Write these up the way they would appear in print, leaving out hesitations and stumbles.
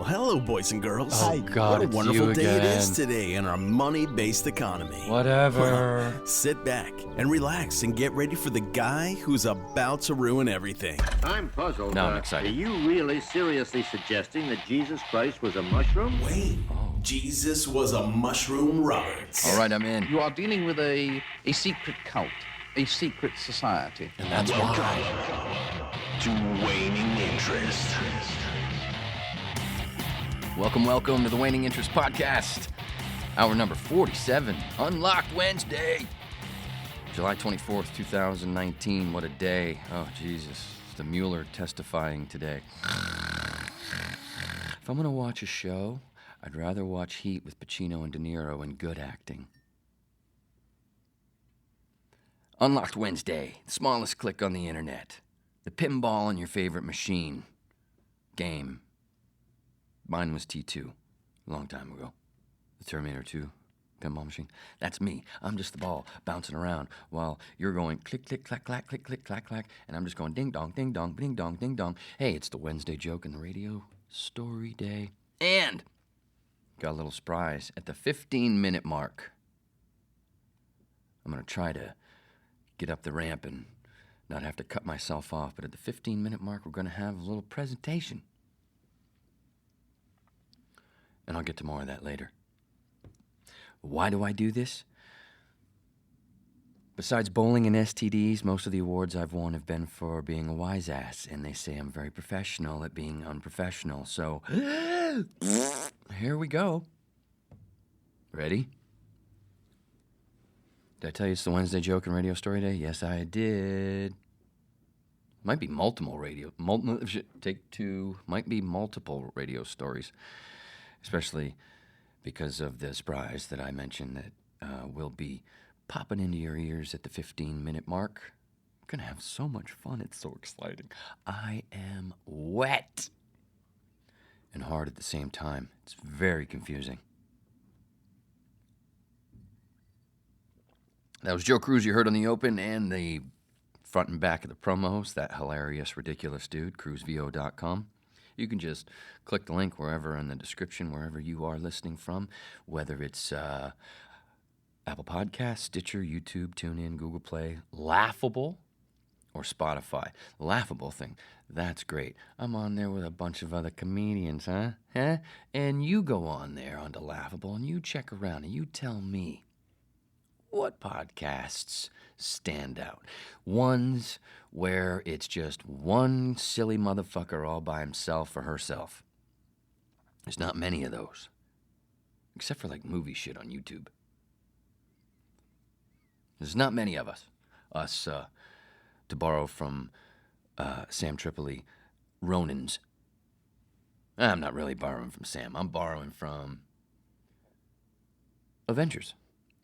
Well, hello, boys and girls. Oh, God, what a it's wonderful you day it again. is today in our money-based economy. Whatever. Well, sit back and relax and get ready for the guy who's about to ruin everything. I'm puzzled. Now I'm Are excited. you really seriously suggesting that Jesus Christ was a mushroom? Wait, Jesus was a mushroom Roberts. All right, I'm in. You are dealing with a secret cult, a secret society. And that's why. To Waning Interest. Welcome to the Waning Interest Podcast. Hour number 47, Unlocked Wednesday. July 24th, 2019. What a day. Oh, Jesus. It's the Mueller testifying today. If I'm going to watch a show, I'd rather watch Heat with Pacino and De Niro and good acting. Unlocked Wednesday, the smallest click on the internet. The pinball on your favorite machine. Game. Mine was T2, a long time ago. The Terminator 2 pinball machine. That's me. I'm just the ball bouncing around while you're going click, click, clack, clack, click, click, clack, clack, and I'm just going ding, dong, ding, dong, ding, dong, ding, dong. Hey, it's the Wednesday joke in the radio story day. And got a little surprise at the 15-minute mark. I'm going to try to get up the ramp and not have to cut myself off, but at the 15-minute mark, we're going to have a little presentation. And I'll get to more of that later. Why do I do this? Besides bowling and STDs, most of the awards I've won have been for being a wise ass, and they say I'm very professional at being unprofessional, so here we go. Ready? Did I tell you it's the Wednesday joke and radio story day? Yes, I did. Might be multiple radio stories. Especially because of the surprise that I mentioned that will be popping into your ears at the 15-minute mark. I'm going to have so much fun. It's so exciting. I am wet and hard at the same time. It's very confusing. That was Joe Cruz you heard on the open and the front and back of the promos. That hilarious, ridiculous dude, cruzvo.com. You can just click the link wherever in the description, wherever you are listening from, whether it's Apple Podcasts, Stitcher, YouTube, TuneIn, Google Play, Laughable, or Spotify. The Laughable thing, that's great. I'm on there with a bunch of other comedians, huh? And you go on there onto Laughable, and you check around, and you tell me what podcasts stand out. Ones where it's just one silly motherfucker all by himself or herself. There's not many of those. Except for like movie shit on YouTube. There's not many of us. To borrow from Sam Tripoli, Ronins. I'm not really borrowing from Sam. I'm borrowing from Avengers.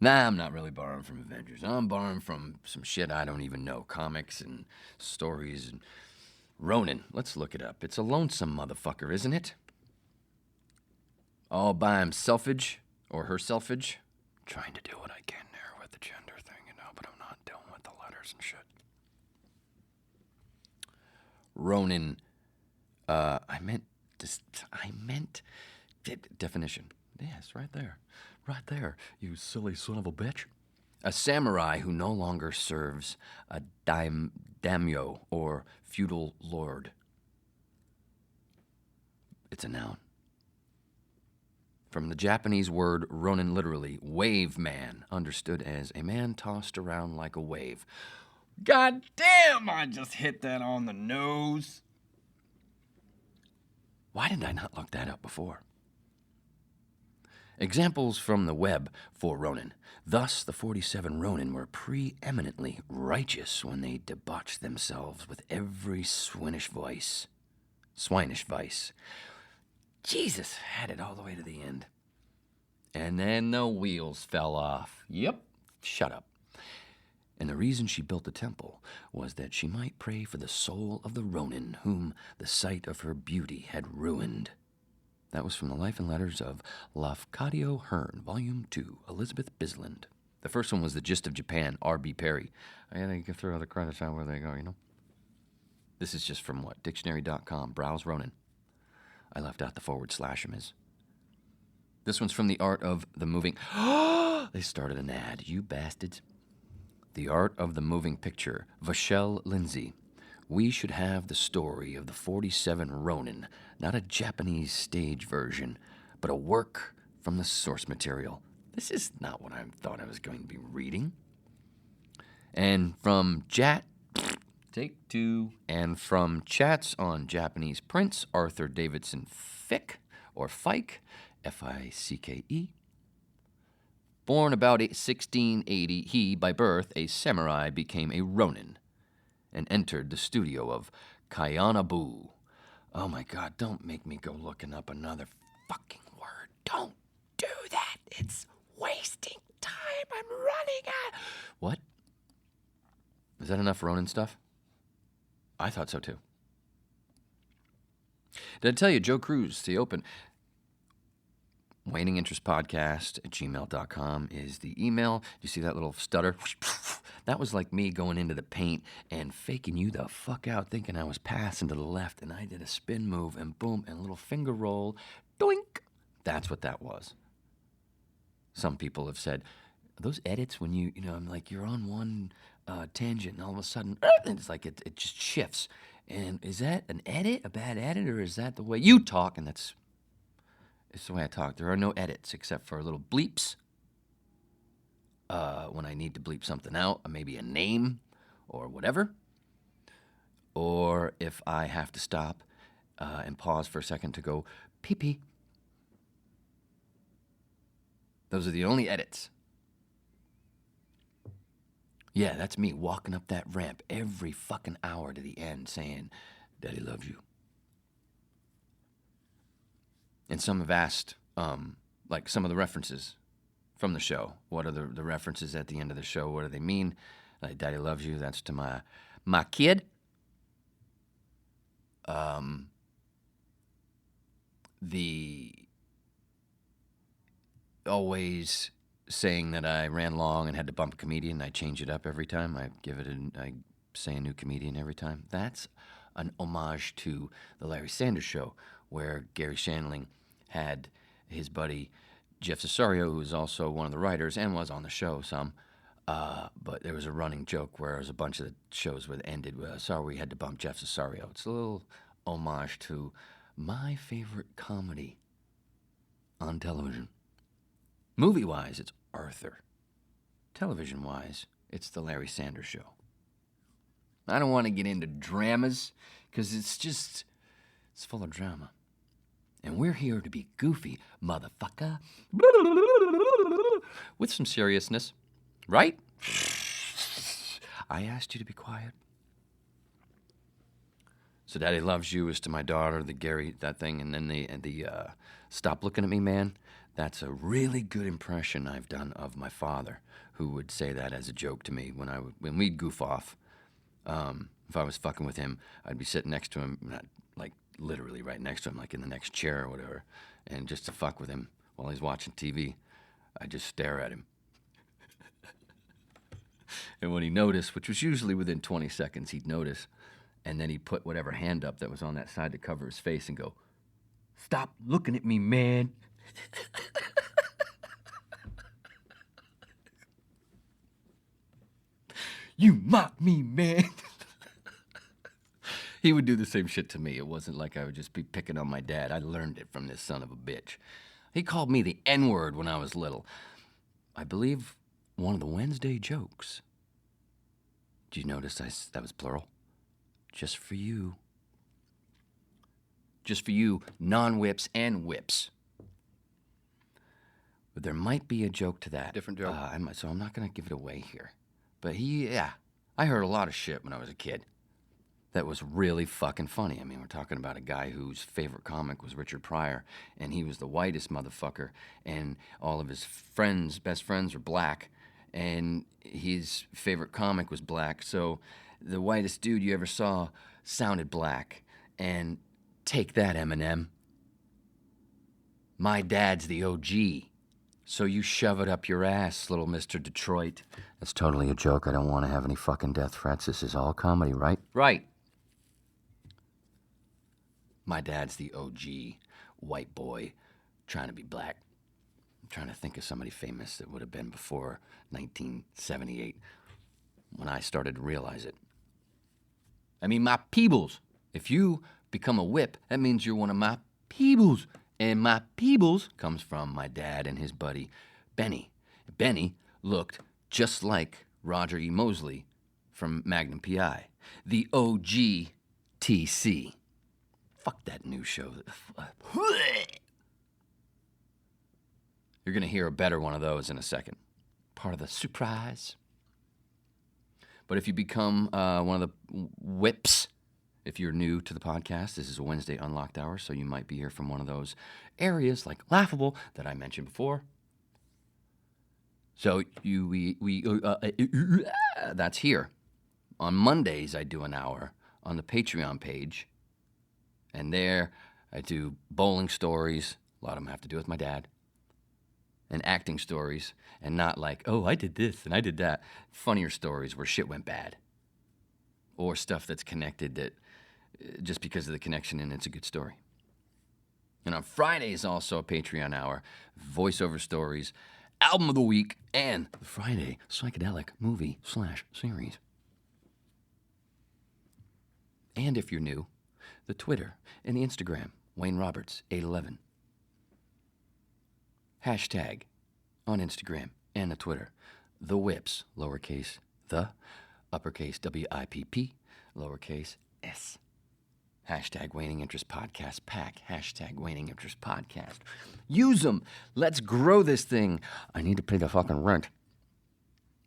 Nah, I'm not really borrowing from Avengers. I'm borrowing from some shit I don't even know. Comics and stories and Ronin. Let's look it up. It's a lonesome motherfucker, isn't it? All by himselfage or herselfage. Trying to do what I can there with the gender thing, but I'm not dealing with the letters and shit. Ronin. I meant definition. Yes, right there. Right there, you silly son of a bitch. A samurai who no longer serves a daimyo or feudal lord. It's a noun. From the Japanese word ronin, literally, wave man, understood as a man tossed around like a wave. God damn, I just hit that on the nose. Why did I not look that up before? Examples from the web for Ronin. Thus, the 47 Ronin were preeminently righteous when they debauched themselves with every swinish vice. Jesus had it all the way to the end. And then the wheels fell off. Yep, shut up. And the reason she built the temple was that she might pray for the soul of the Ronin, whom the sight of her beauty had ruined. That was from the Life and Letters of Lafcadio Hearn, Volume 2, Elizabeth Bisland. The first one was The Gist of Japan, R.B. Perry. I gotta throw other credits out where they go, This is just from what? Dictionary.com, Browse Ronin. I left out the /emiz. This one's from The Art of the Moving... They started an ad, you bastards. The Art of the Moving Picture, Vachelle Lindsay. We should have the story of the 47 Ronin, not a Japanese stage version, but a work from the source material. This is not what I thought I was going to be reading. And from Take Two, and from Chats on Japanese Prince, Arthur Davidson Fick, or Fike, F-I-C-K-E. Born about 1680, he, by birth, a samurai, became a Ronin and entered the studio of Kayanabu. Oh my God, don't make me go looking up another fucking word. Don't do that. It's wasting time. I'm running out. What? Is that enough Ronin stuff? I thought so too. Did I tell you, Joe Cruz, the open... waninginterestpodcast@gmail.com is the email. You see that little stutter? That was like me going into the paint and faking you the fuck out, thinking I was passing to the left, and I did a spin move, and boom, and a little finger roll, doink. That's what that was. Some people have said, those edits when I'm like, you're on one tangent, and all of a sudden, it's like it just shifts. And is that an edit, a bad edit, or is that the way you talk? And it's the way I talk. There are no edits except for little bleeps when I need to bleep something out, maybe a name or whatever. Or if I have to stop and pause for a second to go pee-pee. Those are the only edits. Yeah, that's me walking up that ramp every fucking hour to the end saying, Daddy loves you. And some have asked, like some of the references from the show. What are the references at the end of the show? What do they mean? Like, Daddy loves you, that's to my kid. The always saying that I ran long and had to bump a comedian. I change it up every time. I say a new comedian every time. That's an homage to the Larry Sanders Show, where Gary Shandling had his buddy Jeff Cesario, who was also one of the writers and was on the show some. But there was a running joke where it was a bunch of the shows where it ended with, sorry, we had to bump Jeff Cesario. It's a little homage to my favorite comedy on television. Movie-wise, it's Arthur. Television-wise, it's the Larry Sanders Show. I don't want to get into dramas, because it's full of drama. And we're here to be goofy, motherfucker. With some seriousness, right? I asked you to be quiet. So Daddy Loves You is to my daughter, the Gary, that thing, and then the Stop Looking at Me, Man. That's a really good impression I've done of my father, who would say that as a joke to me when we'd goof off. If I was fucking with him, I'd be sitting next to him, not like literally right next to him, like in the next chair or whatever, and just to fuck with him while he's watching TV, I'd just stare at him. And when he noticed, which was usually within 20 seconds, he'd notice, and then he'd put whatever hand up that was on that side to cover his face and go, "Stop looking at me, man." You mock me, man. He would do the same shit to me. It wasn't like I would just be picking on my dad. I learned it from this son of a bitch. He called me the N-word when I was little. I believe one of the Wednesday jokes. Did you notice that was plural? Just for you. Just for you, non-whips and whips. But there might be a joke to that. Different joke. So I'm not going to give it away here. But I heard a lot of shit when I was a kid that was really fucking funny. I mean, we're talking about a guy whose favorite comic was Richard Pryor, and he was the whitest motherfucker, and all of his best friends were black, and his favorite comic was black, so the whitest dude you ever saw sounded black. And take that, Eminem. My dad's the OG. So you shove it up your ass, little Mr. Detroit. That's totally a joke. I don't want to have any fucking death threats. This is all comedy, right? Right. My dad's the OG white boy trying to be black. I'm trying to think of somebody famous that would have been before 1978 when I started to realize it. I mean, my Peebles. If you become a whip, that means you're one of my Peebles. And my Peebles comes from my dad and his buddy, Benny. Benny looked just like Roger E. Mosley from Magnum P.I., the OG TC. Fuck that new show. You're going to hear a better one of those in a second. Part of the surprise. But if you become one of the whips, if you're new to the podcast, this is a Wednesday Unlocked Hour, so you might be here from one of those areas like Laughable that I mentioned before. So that's here. On Mondays, I do an hour on the Patreon page, and there I do bowling stories. A lot of them have to do with my dad. And acting stories, and not like, oh, I did this and I did that. Funnier stories where shit went bad. Or stuff that's connected that just because of the connection and it's a good story. And on Fridays, also a Patreon hour, voiceover stories, album of the week, and the Friday psychedelic movie/series. And if you're new, the Twitter and the Instagram, Wayne Roberts 811. Hashtag on Instagram and the Twitter, the Whips, lowercase the, uppercase WIPP, lowercase s. Hashtag Waning Interest Podcast Pack. Hashtag Waning Interest Podcast. Use them. Let's grow this thing. I need to pay the fucking rent.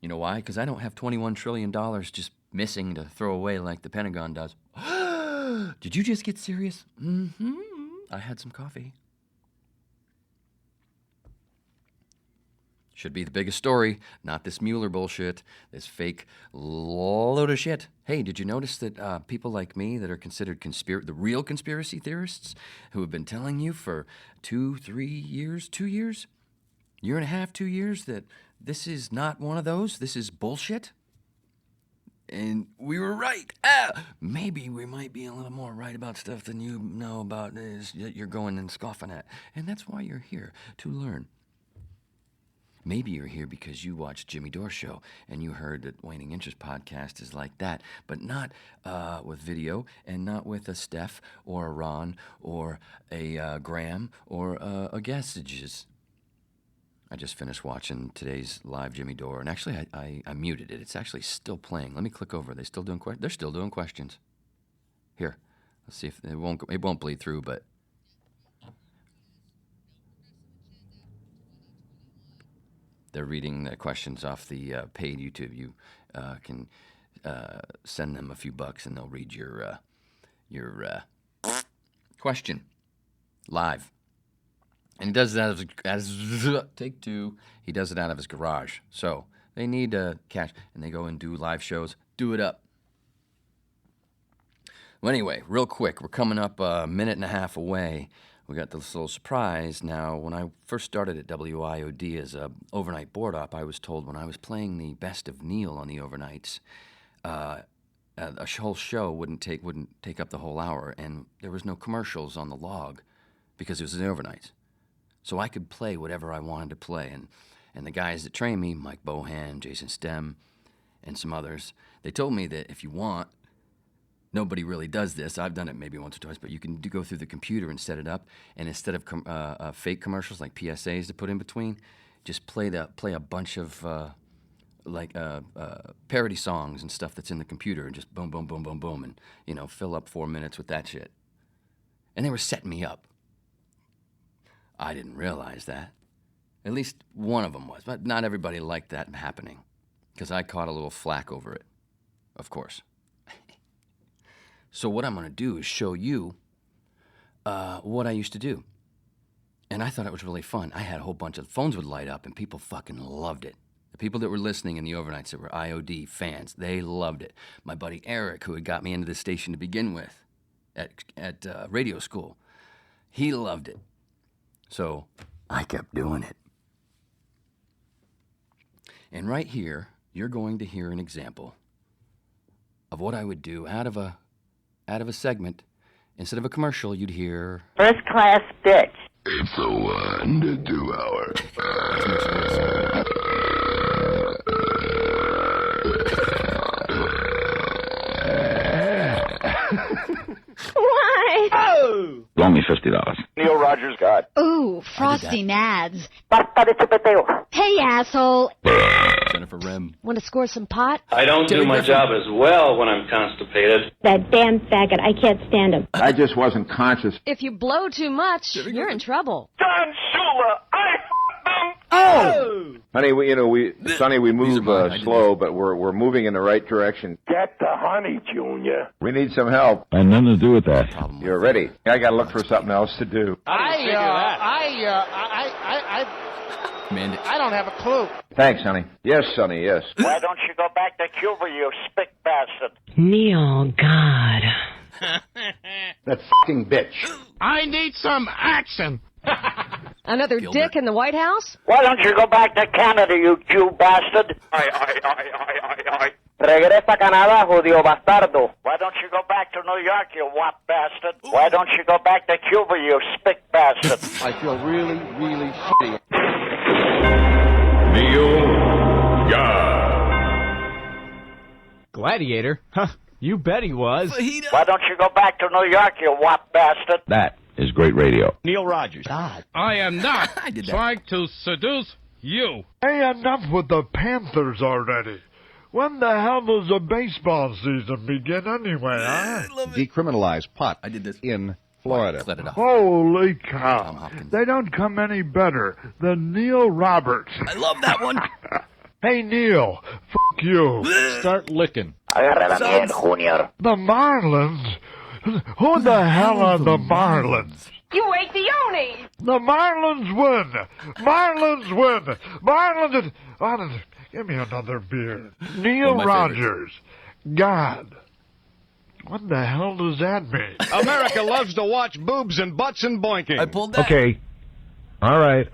You know why? Because I don't have $21 trillion just missing to throw away like the Pentagon does. Did you just get serious? Mm-hmm. I had some coffee. Should be the biggest story, not this Mueller bullshit, this fake load of shit. Hey, did you notice that people like me that are considered the real conspiracy theorists who have been telling you for 2 years, year and a half, 2 years, that this is not one of those, this is bullshit? And we were right. Maybe we might be a little more right about stuff than you know about that you're going and scoffing at. And that's why you're here, to learn. Maybe you're here because you watched Jimmy Dore's show and you heard that Waning Interest Podcast is like that, but not with video and not with a Steph or a Ron or a Graham or a Gasages. I just finished watching today's live Jimmy Dore, and actually I muted it. It's actually still playing. Let me click over. Are they still doing questions? They're still doing questions. Here, let's see if it won't bleed through, but. They're reading the questions off the paid YouTube. You can send them a few bucks, and they'll read your question live. And he does it out of take two. He does it out of his garage. So they need cash, and they go and do live shows. Do it up. Well, anyway, real quick, we're coming up a minute and a half away. We got this little surprise. Now, when I first started at WIOD as a overnight board op, I was told when I was playing the Best of Neil on the overnights, a whole show wouldn't take up the whole hour, and there was no commercials on the log because it was the overnights. So I could play whatever I wanted to play, and the guys that trained me, Mike Bohan, Jason Stem, and some others, they told me that if you want. Nobody really does this. I've done it maybe once or twice, but you can go through the computer and set it up, and instead of fake commercials like PSAs to put in between, just play a bunch of parody songs and stuff that's in the computer, and just boom, boom, boom, boom, boom, and fill up 4 minutes with that shit. And they were setting me up. I didn't realize that. At least one of them was, but not everybody liked that happening, because I caught a little flack over it, of course. So what I'm going to do is show you what I used to do. And I thought it was really fun. I had a whole bunch of phones would light up, and people fucking loved it. The people that were listening in the overnights that were IOD fans, they loved it. My buddy Eric, who had got me into the station to begin with at radio school, he loved it. So I kept doing it. And right here, you're going to hear an example of what I would do out of a segment Instead of a commercial, you'd hear... First class bitch. It's a 1 to 2 hour. Why? Oh! Loan me $50. Neil Rogers God. Ooh, frosty nads. Basta de chupeteo. Hey, asshole. Jennifer Rem. Want to score some pot? I don't do my job as well when I'm constipated. That damn faggot. I can't stand him. I just wasn't conscious. If you blow too much, you're in trouble. Don Shula, I Oh! Honey, Sonny, we move slow, but we're moving in the right direction. Get the honey, Junior. We need some help. And nothing to do with that. You're ready. I gotta look for something else to do. I don't have a clue. Thanks, honey. Yes, Sonny, yes. Why don't you go back to Cuba, you spick bastard? Neil, God. That fucking bitch. I need some action. Another dick in the White House? Why don't you go back to Canada, you Jew bastard? Regresa a Canadá, judío bastardo. Why don't you go back to New York, you wop bastard? Why don't you go back to Cuba, you spick bastard? I feel really, really shitty. Neil God. Gladiator? Huh, you bet he was. Why don't you go back to New York, you wop bastard? That is great radio. Neil Rogers. God. I am not trying to seduce you. Hey, enough with the Panthers already. When the hell does the baseball season begin anyway, huh? Decriminalize pot. I did this in Florida. Let it off. Holy cow. They don't come any better than Neil Roberts. I love that one. Hey, Neil, fuck you. Start licking. Agarra la miel, Junior. The Marlins? Who the hell are the Marlins? You ate the Oni. The Marlins win. Marlins win. Marlins... Give me another beer. Neil Rogers. God. What the hell does that mean? America loves to watch boobs and butts and boinking. I pulled that. Okay. All right.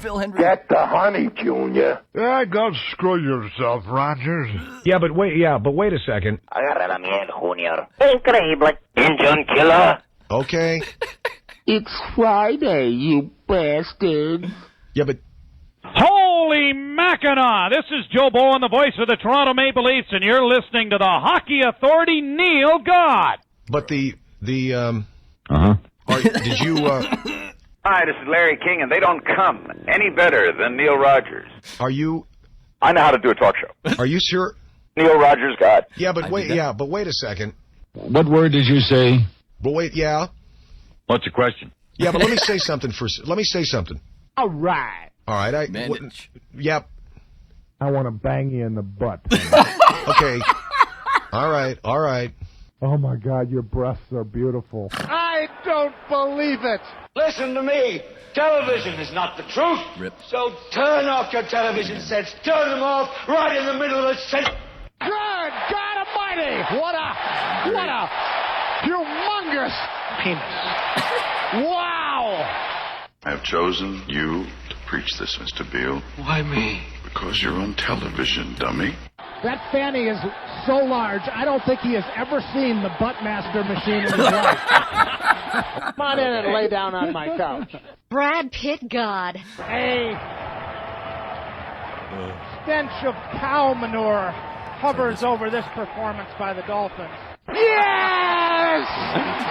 Phil Henry. Get the honey, Junior. Yeah, go screw yourself, Rogers. Yeah, but wait a second. Agarra la miel, Junior. Increíble. Engine killer. Okay. It's Friday, you bastard. Yeah, but... Holy Mackinac! This is Joe Bowen, the voice of the Toronto Maple Leafs, and you're listening to the Hockey Authority, Neil God. But did you, Hi, this is Larry King, and they don't come any better than Neil Rogers. are you I know how to do a talk show. sure? Neil Rogers God. Yeah, but wait a second. What word did you say? But wait, yeah. What's the question? Yeah, but let me say something first. Let me say something. All right. All right, Mandich. Yep. I want to bang you in the butt. Okay. All right. Oh, my God, your breasts are beautiful. I don't believe it. Listen to me. Television is not the truth. Rip. So turn off your television sets. Turn them off right in the middle of the set. Good God Almighty! What a humongous penis. Wow! I have chosen you to preach this, Mr. Beale. Why me? Because you're on television, dummy. That fanny is so large, I don't think he has ever seen the Buttmaster machine in his life. Come on in and lay down on my couch. Brad Pitt God. A stench of cow manure hovers over this performance by the Dolphins. Yes!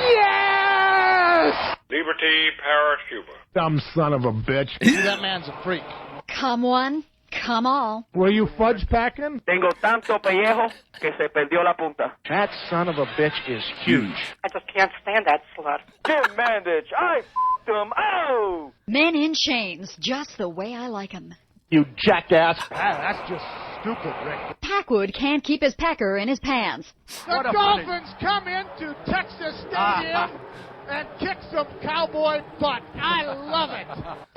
Yes! Liberty Paracuba. Dumb son of a bitch. That man's a freak. Come one, come all. Were you fudge packing? Tengo tanto pellejo que se perdió la punta. That son of a bitch is huge. I just can't stand that slut. Jim Mandich, I f***ed him. Oh! Men in chains, just the way I like 'em. You jackass. That's just stupid, Rick. Packwood can't keep his pecker in his pants. The Dolphins come into Texas Stadium and kick some cowboy butt. I love it.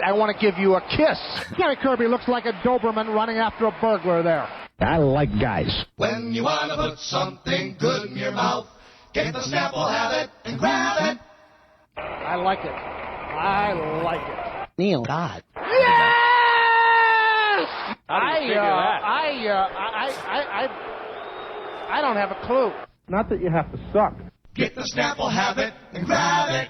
I want to give you a kiss. Gary Kirby looks like a Doberman running after a burglar there. I like guys. When you want to put something good in your mouth, get the Snapple habit and grab it. I like it. I like it. Neil God. Yes! I don't have a clue. Not that you have to suck. Get the Snapple habit and grab it.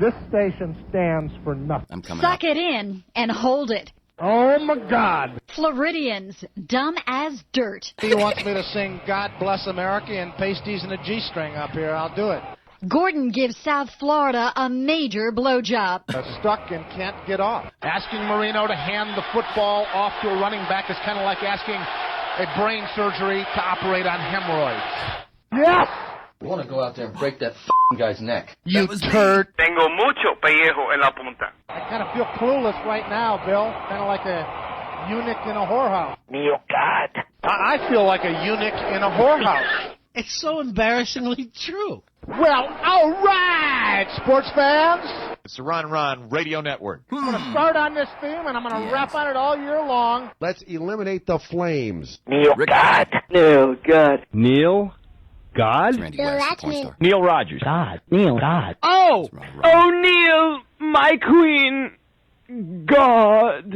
This station stands for nothing. I'm coming Suck up. it in and hold it. Oh, my God. Floridians, dumb as dirt. He wants me to sing God Bless America and pasties and a G-string up here. I'll do it. Gordon gives South Florida a major blowjob. Stuck and can't get off. Asking Marino to hand the football off to a running back is kind of like asking a brain surgery to operate on hemorrhoids. Yes! We want to go out there and break that f***ing guy's neck. You turd. Tengo mucho pellejo en la punta. I kind of feel clueless right now, Bill. Kind of like a eunuch in a whorehouse. Neil God. I feel like a eunuch in a whorehouse. It's so embarrassingly true. Well, all right, sports fans. It's the Ron Radio Network. I'm going to start on this theme, and I'm going to rap on it all year long. Let's eliminate the flames. Neil God. Neil God. Neil God? Neil Rogers. God. Neil, God. Oh! Oh, Neil, my queen. God.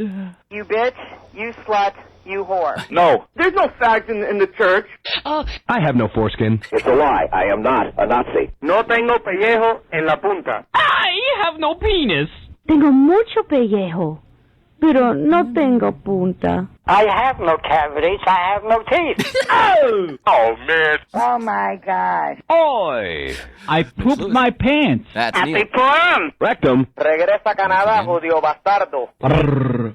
You bitch, you slut, you whore. No. There's no fags in the church. I have no foreskin. It's a lie. I am not a Nazi. No tengo pellejo en la punta. I have no penis. Tengo mucho pellejo, pero no tengo punta. I have no cavities. I have no teeth. Oh, man. Oh, my God. Oi. I pooped my pants. That's Happy Neil. prom. Rectum. Regresa a Canadá, judío bastardo.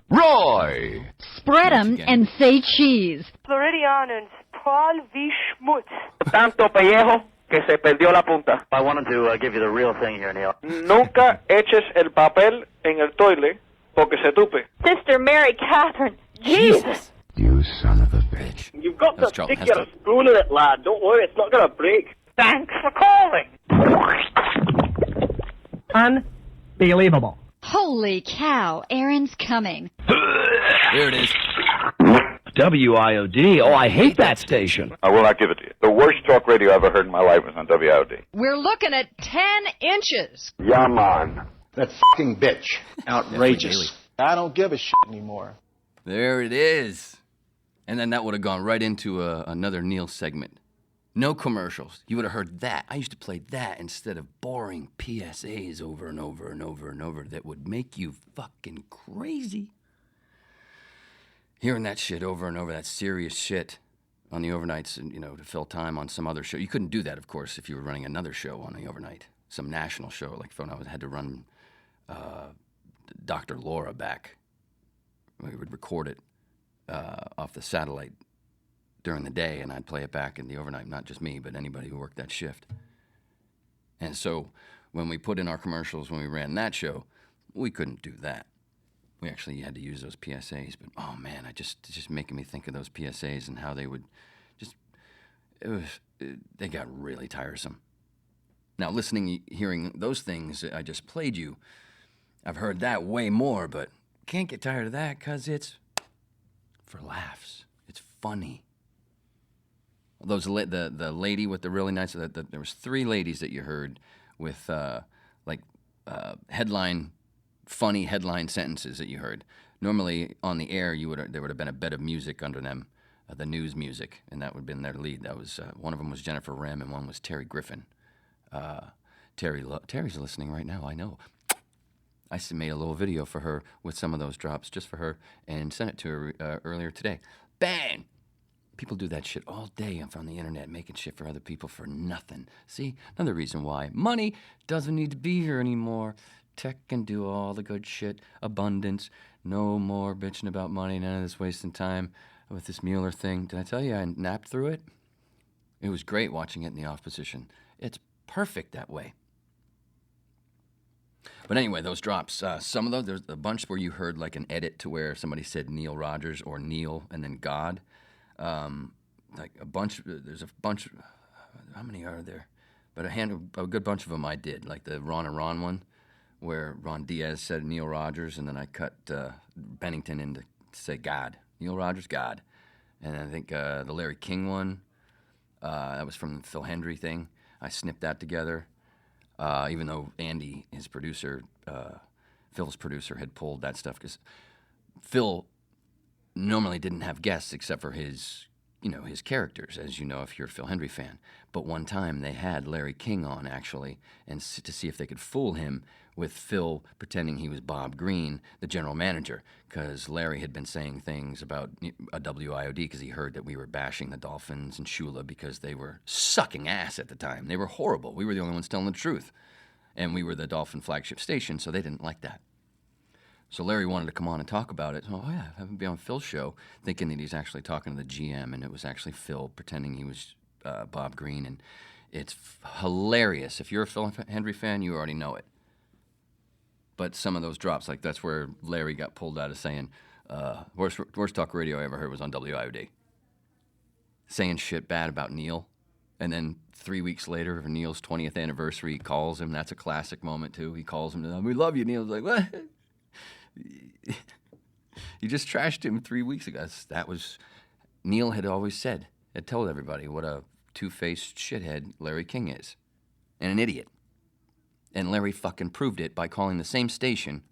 Roy. Spread 'em and say cheese. Floridianens, Paul V. Schmutz. Tanto pellejo que se perdió la punta. I wanted to give you the real thing here, Neil. Nunca eches el papel en el toile porque se tupe. Sister Mary Catherine. Jesus. You son of a bitch. You've got That's to Charlton stick your Heston. spoon in it, lad. Don't worry, it's not going to break. Thanks for calling. Unbelievable. Holy cow, Aaron's coming. There it is. WIOD. Oh, I hate that station. I will not give it to you. The worst talk radio I've ever heard in my life was on WIOD. We're looking at 10 inches. Yeah, man. That fucking bitch. Outrageous. I don't give a shit anymore. There it is. And then that would have gone right into another Neil segment. No commercials. You would have heard that. I used to play that instead of boring PSAs over and over and over and over that would make you fucking crazy. Hearing that shit over and over, that serious shit on the overnights, and to fill time on some other show. You couldn't do that, of course, if you were running another show on the overnight, some national show. Like when I had to run Dr. Laura back. We would record it off the satellite during the day, and I'd play it back in the overnight. Not just me, but anybody who worked that shift. And so when we put in our commercials when we ran that show, we couldn't do that. We actually had to use those PSAs. But, oh, man, it's just making me think of those PSAs and how they would they got really tiresome. Now, hearing those things I just played you, I've heard that way more, but can't get tired of that because it's for laughs. It's funny. Those the lady with the really nice there was 3 ladies that you heard with funny headline sentences that you heard. Normally on the air there would have been a bed of music under them, the news music, and that would have been their lead. That was one of them was Jennifer Rem and one was Terry Griffin. Terry's listening right now. I know. I made a little video for her with some of those drops just for her and sent it to her earlier today. Bang! People do that shit all day on the internet, making shit for other people for nothing. See? Another reason why money doesn't need to be here anymore. Tech can do all the good shit. Abundance. No more bitching about money. None of this wasting time with this Mueller thing. Did I tell you I napped through it? It was great watching it in the off position. It's perfect that way. But anyway, those drops, some of those, there's a bunch where you heard like an edit to where somebody said Neil Rogers or Neil and then God. Like a bunch, there's a bunch, how many are there? But a good bunch of them I did, like the Ron and Ron one, where Ron Diaz said Neil Rogers, and then I cut Bennington in to say God. Neil Rogers, God. And I think the Larry King one, that was from the Phil Hendry thing. I snipped that together. Even though Andy, his producer, Phil's producer, had pulled that stuff because Phil normally didn't have guests except for his, his characters, as you know if you're a Phil Hendry fan. But one time they had Larry King on, actually, and to see if they could fool him with Phil pretending he was Bob Green, the general manager, because Larry had been saying things about a WIOD because he heard that we were bashing the Dolphins and Shula because they were sucking ass at the time. They were horrible. We were the only ones telling the truth. And we were the Dolphin flagship station, so they didn't like that. So Larry wanted to come on and talk about it. Oh, yeah, have him be on Phil's show, thinking that he's actually talking to the GM, and it was actually Phil pretending he was Bob Green. And it's hilarious. If you're a Phil Hendry fan, you already know it. But some of those drops, like that's where Larry got pulled out of saying, worst talk radio I ever heard was on WIOD. Saying shit bad about Neil. And then 3 weeks later, for Neil's 20th anniversary, he calls him. That's a classic moment, too. He calls him, we love you. Neil's like, what? You just trashed him 3 weeks ago. That was, Neil had always said, had told everybody what a two-faced shithead Larry King is. And an idiot. And Larry fucking proved it by calling the same station,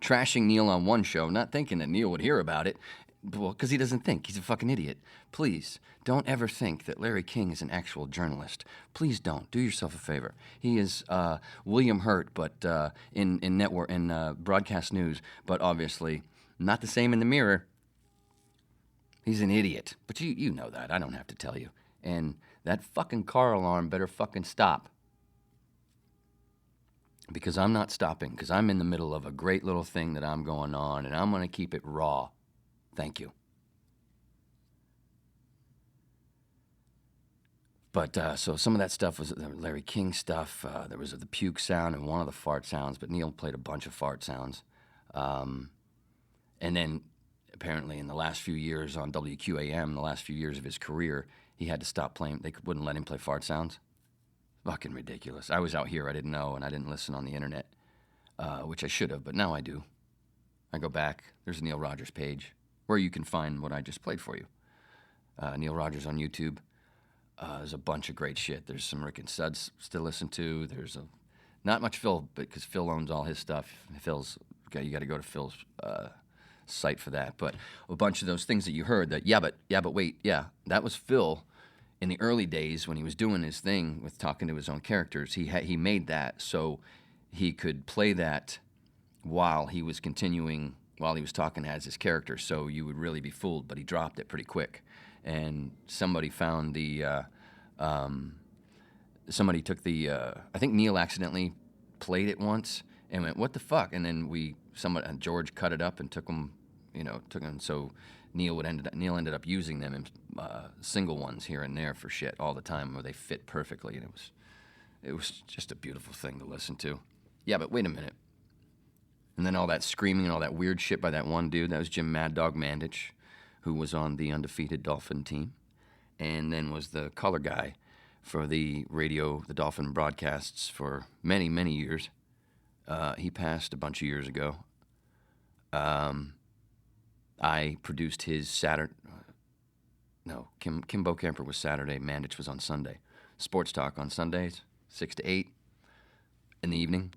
trashing Neil on one show, not thinking that Neil would hear about it. Well, because he doesn't think. He's a fucking idiot. Please, don't ever think that Larry King is an actual journalist. Please don't. Do yourself a favor. He is William Hurt, but in network in broadcast news, but obviously not the same in the mirror. He's an idiot. But you know that. I don't have to tell you. And that fucking car alarm better fucking stop. Because I'm not stopping, because I'm in the middle of a great little thing that I'm going on, and I'm going to keep it raw. Thank you. But so some of that stuff was Larry King stuff. There was the puke sound and one of the fart sounds, but Neil played a bunch of fart sounds. And then apparently in the last few years on WQAM, the last few years of his career, he had to stop playing. They wouldn't let him play fart sounds. Fucking ridiculous. I was out here, I didn't know, and I didn't listen on the internet, which I should have, but now I do. I go back. There's a Neil Rogers page where you can find what I just played for you. Neil Rogers on YouTube. There's a bunch of great shit. There's some Rick and Suds to listen to. There's not much Phil, because Phil owns all his stuff. You got to go to Phil's site for that. But a bunch of those things that you heard that, but wait, that was Phil in the early days when he was doing his thing with talking to his own characters. He made that so he could play that while he was continuing, while he was talking as his character, so you would really be fooled, but he dropped it pretty quick. And somebody found somebody took I think Neil accidentally played it once and went, what the fuck? And then George cut it up and took them, so Neil ended up using them in single ones here and there for shit all the time where they fit perfectly, and it was just a beautiful thing to listen to. Yeah, but wait a minute. And then all that screaming and all that weird shit by that one dude, that was Jim Mad Dog Mandich, who was on the undefeated Dolphin team, and then was the color guy for the Dolphin broadcasts for many, many years. He passed a bunch of years ago. I produced his Kim Bokamper was Saturday, Mandich was on Sunday. Sports Talk on Sundays, 6 to 8 in the evening.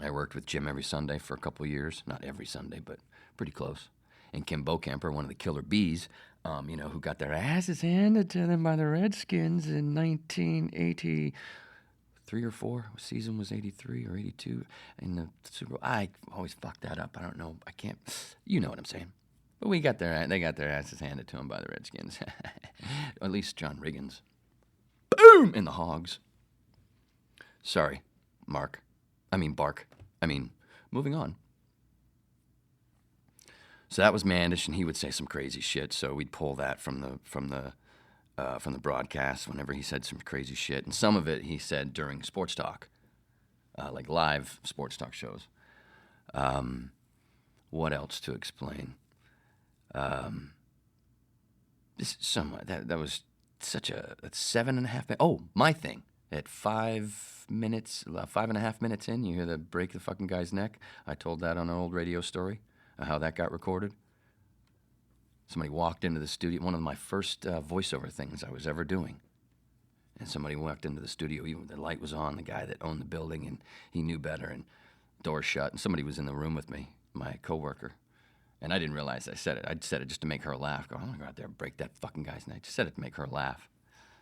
I worked with Jim every Sunday for a couple of years. Not every Sunday, but pretty close. And Kim Bokamper, one of the killer bees, who got their asses handed to them by the Redskins in 1983 or 4. Season was 83 or 82. In the Super Bowl. I always fuck that up. I don't know. I can't. You know what I'm saying. But they got their asses handed to them by the Redskins. Or at least John Riggins. Boom! In the Hogs. Sorry, Bark. Moving on. So that was Mandich, and he would say some crazy shit. So we'd pull that from the broadcast whenever he said some crazy shit, and some of it he said during Sports Talk, like live Sports Talk shows. What else to explain? That was such a 7.5 minutes. Oh, my thing. At 5 minutes, 5.5 minutes in, you hear the break the fucking guy's neck. I told that on an old radio story, how that got recorded. Somebody walked into the studio, one of my first voiceover things I was ever doing. And somebody walked into the studio, even the light was on, the guy that owned the building, and he knew better, and door shut, and somebody was in the room with me, my coworker. And I didn't realize I said it. I said it just to make her laugh. I'm going to go out there and break that fucking guy's neck. Just said it to make her laugh.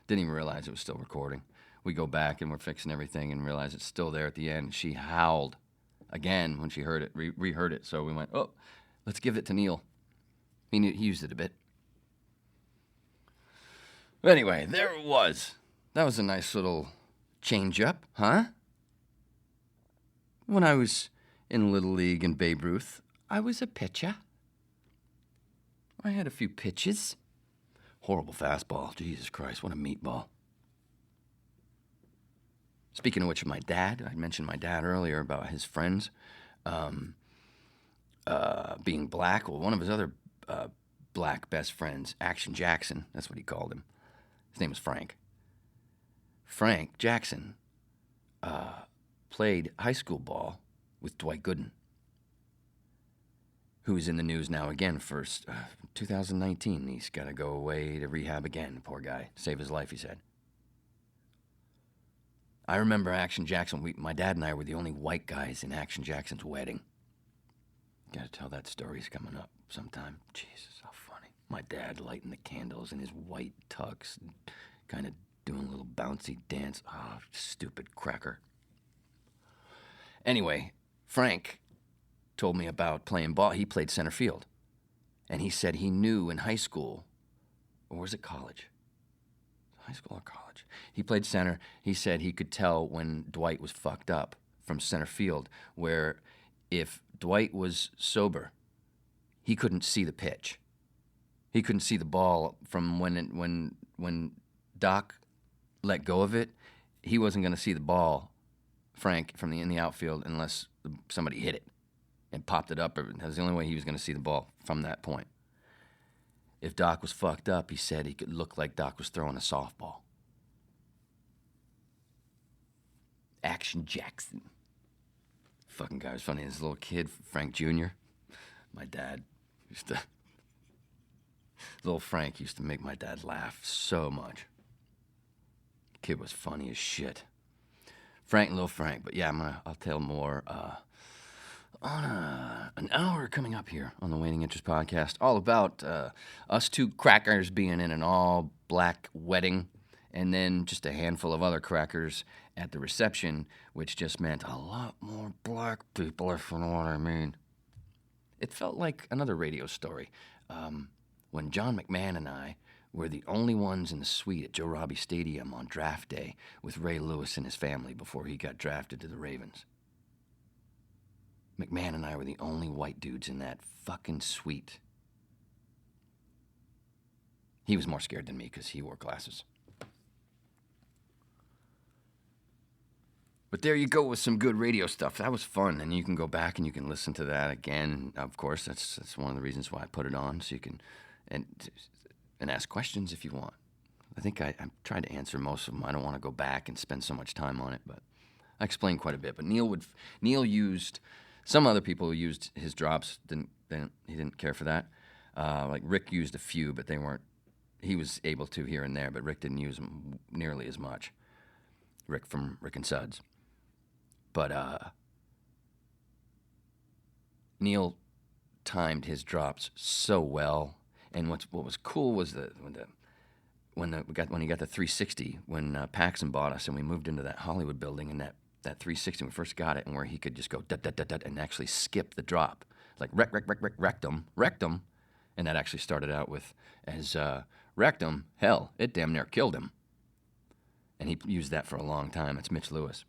Didn't even realize it was still recording. We go back and we're fixing everything and realize it's still there at the end. She howled again when she heard it, reheard it. So we went, oh, let's give it to Neil. He used it a bit. But anyway, there it was. That was a nice little change up, huh? When I was in Little League in Babe Ruth, I was a pitcher. I had a few pitches. Horrible fastball. Jesus Christ, what a meatball. Speaking of which, my dad, I mentioned my dad earlier about his friends being black. Well, one of his other black best friends, Action Jackson, that's what he called him. His name was Frank. Frank Jackson played high school ball with Dwight Gooden, who is in the news now again for 2019. He's got to go away to rehab again, poor guy. Save his life, he said. I remember Action Jackson. My dad and I were the only white guys in Action Jackson's wedding. Got to tell that story. He's coming up sometime. Jesus, how funny. My dad lighting the candles in his white tux, kind of doing a little bouncy dance. Oh, stupid cracker. Anyway, Frank told me about playing ball. He played center field. And he said he knew in high school, or was it college? High school or college? He played center. He said he could tell when Dwight was fucked up from center field, where if Dwight was sober, he couldn't see the pitch. He couldn't see the ball from when Doc let go of it. He wasn't going to see the ball, Frank, from in the outfield unless somebody hit it and popped it up. That was the only way he was going to see the ball from that point. If Doc was fucked up, he said he could look like Doc was throwing a softball. Action Jackson. Fucking guy was funny. This little kid, Frank Jr. My dad used to... Little Frank used to make my dad laugh so much. Kid was funny as shit. Little Frank. But yeah, I'll tell more on an hour coming up here on the Waning Interest Podcast, all about us two crackers being in an all-black wedding, and then just a handful of other crackers at the reception, which just meant a lot more black people, if you know what I mean. It felt like another radio story. When John McMahon and I were the only ones in the suite at Joe Robbie Stadium on draft day with Ray Lewis and his family before he got drafted to the Ravens. McMahon and I were the only white dudes in that fucking suite. He was more scared than me because he wore glasses. But there you go with some good radio stuff. That was fun, and you can go back and you can listen to that again. Of course, that's one of the reasons why I put it on, so you can and ask questions if you want. I think I tried to answer most of them. I don't want to go back and spend so much time on it, but I explained quite a bit. But Neil used, some other people who used his drops he didn't care for that. Like Rick used a few, but they weren't. He was able to here and there, but Rick didn't use them nearly as much. Rick from Rick and Suds. But Neil timed his drops so well, and what was cool was when he got the 360 when Paxson bought us and we moved into that Hollywood building, and that 360 when we first got it, and where he could just go dut dut dut dut and actually skip the drop, like rectum, and that actually started out with as rectum. Hell, it damn near killed him, and he used that for a long time. It's Mitch Lewis.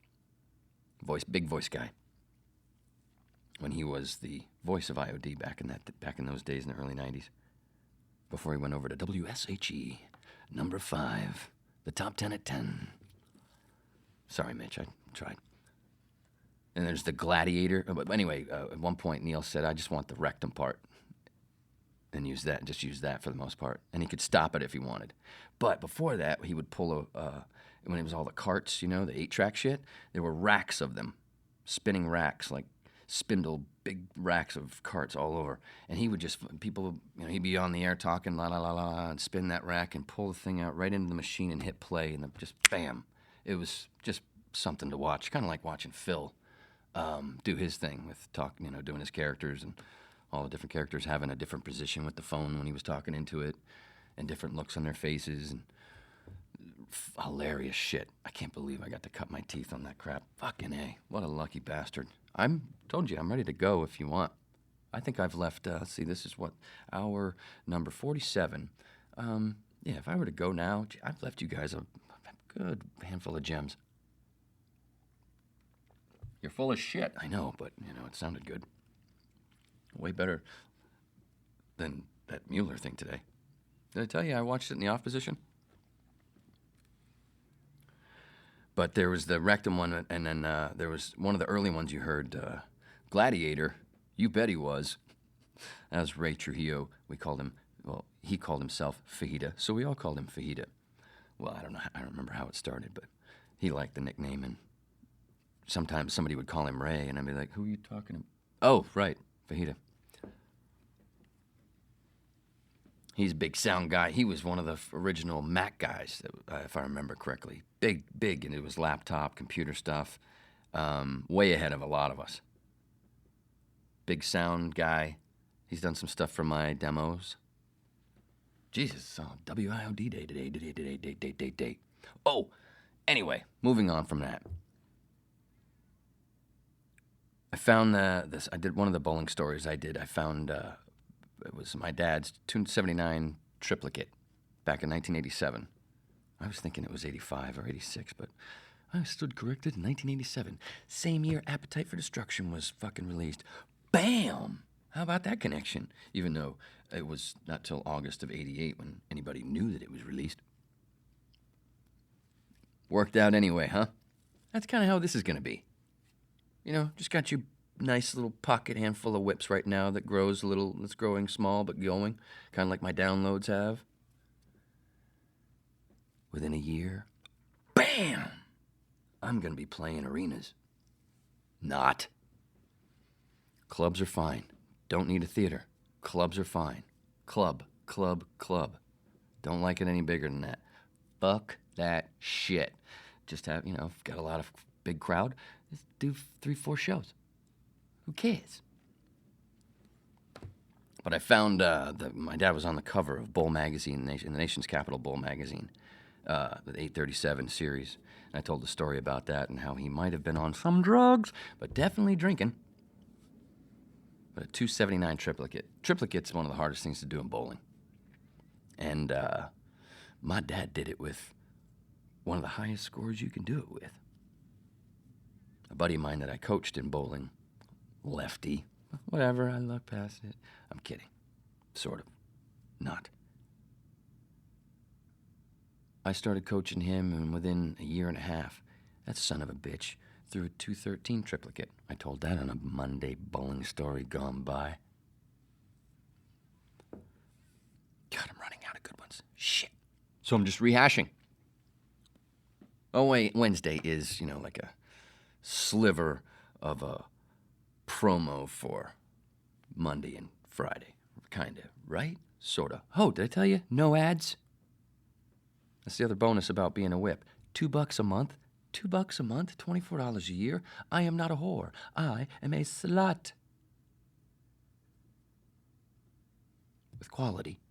Big voice guy. When he was the voice of IOD back in those days in the early 90s, before he went over to WSHE, number 5, the top 10 at 10. Sorry, Mitch, I tried. And there's the Gladiator. But anyway, at one point Neil said, "I just want the rectum part," and use that for the most part. And he could stop it if he wanted. But before that, he would pull when it was all the carts, the 8-track shit, there were racks of them, spinning racks, like spindle, big racks of carts all over. And he would just, he'd be on the air talking, la, la, la, la, and spin that rack and pull the thing out right into the machine and hit play, and just bam. It was just something to watch, kind of like watching Phil do his thing with doing his characters and all the different characters having a different position with the phone when he was talking into it, and different looks on their faces, and hilarious shit. I can't believe I got to cut my teeth on that crap. Fucking A. What a lucky bastard. Told you, I'm ready to go if you want. I think I've left, let's see, this is what, hour number 47. Yeah, if I were to go now, I've left you guys a good handful of gems. You're full of shit, I know, but, it sounded good. Way better than that Mueller thing today. Did I tell you I watched it in the off position? But there was the rectum one, and then there was one of the early ones you heard, Gladiator. You bet he was. That was Ray Trujillo. We called him, well, he called himself Fajita, so we all called him Fajita. Well, I don't remember how it started, but he liked the nickname, and sometimes somebody would call him Ray, and I'd be like, who are you talking about? Oh, right, Fajita. He's a big sound guy. He was one of the original Mac guys, if I remember correctly. Big, and it was laptop, computer stuff, way ahead of a lot of us. Big sound guy. He's done some stuff for my demos. Jesus, WIOD day today. Oh, anyway, moving on from that. I found this. I did one of the bowling stories I did. I found it was my dad's 279 triplicate back in 1987. I was thinking it was 85 or 86, but I stood corrected in 1987. Same year Appetite for Destruction was fucking released. Bam! How about that connection? Even though it was not till August of 88 when anybody knew that it was released. Worked out anyway, huh? That's kind of how this is going to be. Just got you nice little pocket handful of whips right now that grows a little, it's growing small but going, kind of like my downloads have. Within a year, bam! I'm going to be playing arenas. Not. Clubs are fine. Don't need a theater. Clubs are fine. Club. Don't like it any bigger than that. Fuck that shit. Just have, got a lot of big crowd, just do 3-4 shows. Who cares? But I found my dad was on the cover of Bowl Magazine, in the nation's capital Bowl Magazine, the 837 series. And I told the story about that and how he might have been on some drugs, but definitely drinking. But a 279 triplicate. Triplicate's one of the hardest things to do in bowling. And my dad did it with one of the highest scores you can do it with. A buddy of mine that I coached in bowling, lefty, whatever, I look past it. I'm kidding. Sort of. Not. I started coaching him, and within a year and a half, that son of a bitch threw a 213 triplicate. I told that on a Monday bowling story gone by. God, I'm running out of good ones. Shit. So I'm just rehashing. Oh, wait, Wednesday is, like a sliver of a promo for Monday and Friday. Kind of, right? Sort of. Oh, did I tell you? No ads? That's the other bonus about being a whip. $2 a month. $2 a month, $24 a year. I am not a whore. I am a slut. With quality.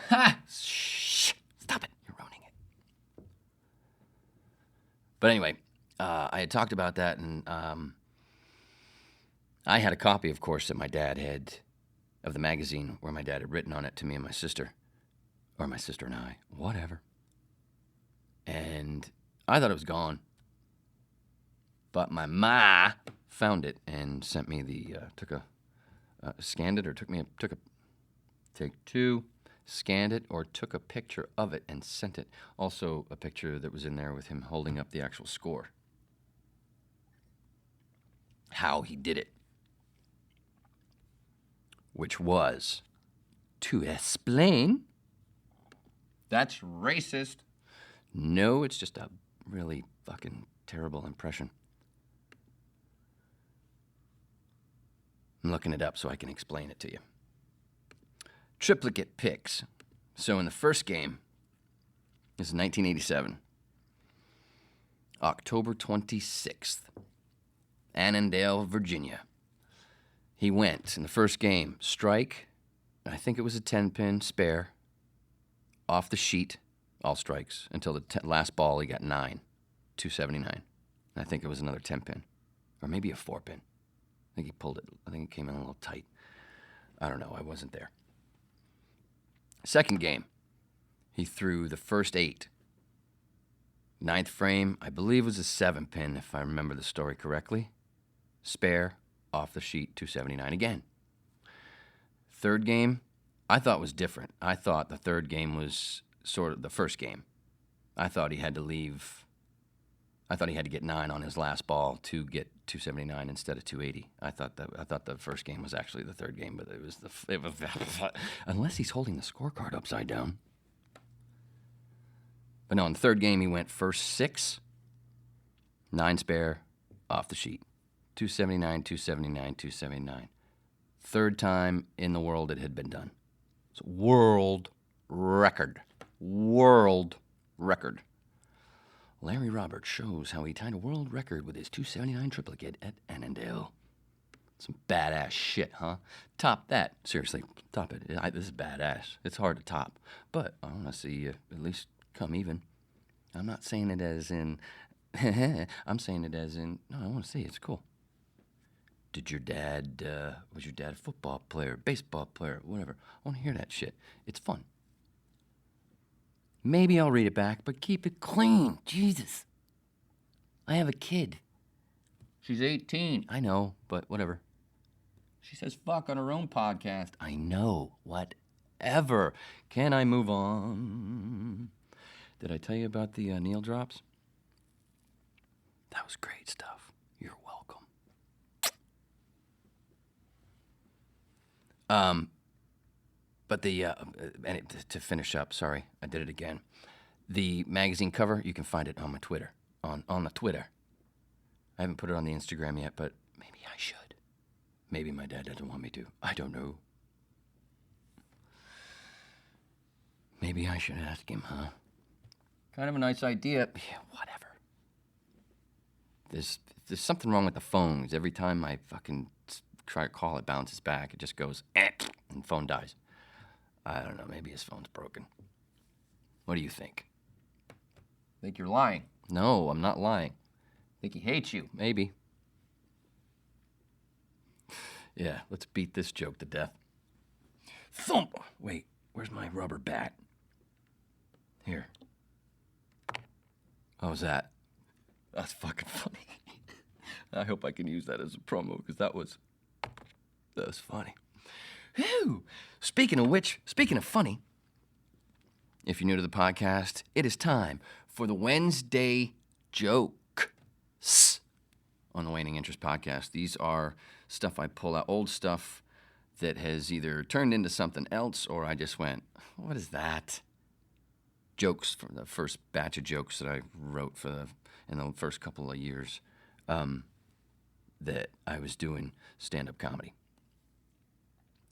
Ha! Shh! Stop it. You're ruining it. But anyway, I had talked about that, and I had a copy, of course, that my dad had of the magazine where my dad had written on it to me and my sister. Or my sister and I. Whatever. And I thought it was gone. But my ma found it and sent me scanned it or took a take two, scanned it or took a picture of it and sent it. Also a picture that was in there with him holding up the actual score. How he did it. Which was to explain. That's racist. No, it's just a really fucking terrible impression. I'm looking it up so I can explain it to you. Triplicate picks. So in the first game, this is 1987, October 26th, Annandale, Virginia. He went in the first game, strike, I think it was a 10-pin spare, off the sheet, all strikes, until the last ball he got 9, 279. I think it was another 10-pin, or maybe a 4-pin. I think he pulled it. I think it came in a little tight. I don't know. I wasn't there. Second game, he threw the first 8. Ninth frame, I believe was a 7-pin, if I remember the story correctly. Spare, off the sheet, 279 again. Third game, I thought was different. I thought the third game was sort of the first game. I thought he had to get 9 on his last ball to get 279 instead of 280. I thought the first game was actually the third game, but it was unless he's holding the scorecard upside down. But no, in the third game he went first 6, 9 spare, off the sheet, 279, 279, 279. Third time in the world it had been done. It's a world record. World record. Larry Roberts shows how he tied a world record with his 279 triplicate at Annandale. Some badass shit, huh? Top that. Seriously, top it. This is badass. It's hard to top. But I want to see you at least come even. I'm not saying it as in, I'm saying it as in, no, I want to see it. It's cool. Was your dad a football player, baseball player, whatever? I want to hear that shit. It's fun. Maybe I'll read it back, but keep it clean. Jesus. I have a kid. She's 18. I know, but whatever. She says fuck on her own podcast. I know. Whatever. Can I move on? Did I tell you about the Neil drops? That was great stuff. You're welcome. But to finish up, sorry, I did it again. The magazine cover, you can find it on my Twitter, on the Twitter. I haven't put it on the Instagram yet, but maybe I should. Maybe my dad doesn't want me to. I don't know. Maybe I should ask him, huh? Kind of a nice idea. Yeah, whatever. There's something wrong with the phones. Every time I fucking try to call, it bounces back. It just goes, and the phone dies. I don't know. Maybe his phone's broken. What do you think? Think you're lying? No, I'm not lying. Think he hates you? Maybe. Yeah, let's beat this joke to death. Thump! Wait, where's my rubber bat? Here. How's that? That's fucking funny. I hope I can use that as a promo, because that was funny. Whew. Speaking of which, speaking of funny, if you're new to the podcast, it is time for the Wednesday jokes on the Waning Interest podcast. These are stuff I pull out, old stuff that has either turned into something else or I just went, what is that? Jokes from the first batch of jokes that I wrote in the first couple of years that I was doing stand-up comedy.